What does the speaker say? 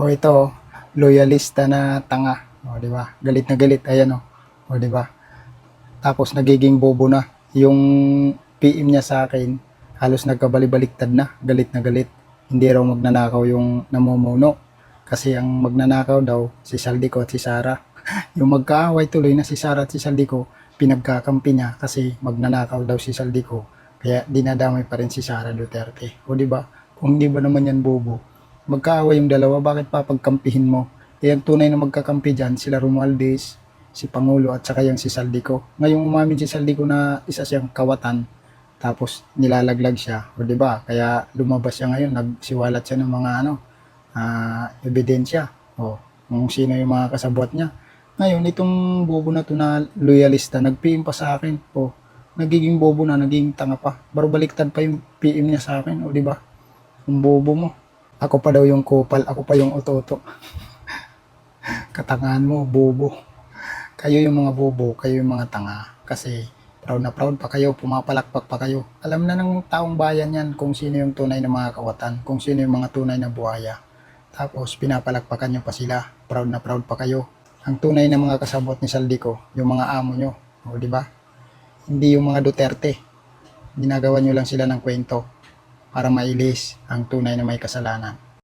O ito, loyalista na tanga. O di ba? Galit na galit, ayan o. O di ba? Tapos nagiging bobo na. Yung PM niya sa akin, halos nagkabalibaliktad na, galit na galit. Hindi raw magnanakaw yung namumuno. Kasi ang magnanakaw daw, si Saldico at si Sara. Yung magkaaway tuloy na si Sara at si Saldico, pinagkakampi niya kasi magnanakaw daw si Saldico. Kaya dinadamay pa rin si Sara Duterte. O di ba? Kung di ba naman yan bobo, magkaaway yung dalawa, bakit papagkampihin mo? Eh, ang tunay na magkakampi dyan, sila Romualdez, si Pangulo at saka yung si Saldico. Ngayong umamin si Saldico na isa siyang kawatan, tapos nilalaglag siya, o di ba? Kaya lumabas siya ngayon, nagsiwalat siya ng mga ebidensya. O, kung sino yung mga kasabwat niya. Ngayon, itong bobo na to na loyalista, nag-PM pa sa akin. O, nagiging bobo na, nagiging tanga pa. Baro baliktad pa yung PM niya sa akin, o di ba? Ang bobo mo. Ako pa daw yung kupal, ako pa yung ototo. Katangahan mo, bobo. Kayo yung mga bobo, kayo yung mga tanga. Kasi proud na proud pa kayo, pumapalakpak pa kayo. Alam na ng taong bayan yan kung sino yung tunay na mga kawatan, kung sino yung mga tunay na buhaya. Tapos pinapalakpakan nyo pa sila, proud na proud pa kayo. Ang tunay na mga kasabot ni Saldico, yung mga amo nyo. O di ba? Hindi yung mga Duterte. Ginagawa nyo lang sila ng kwento para mailis ang tunay na may kasalanan.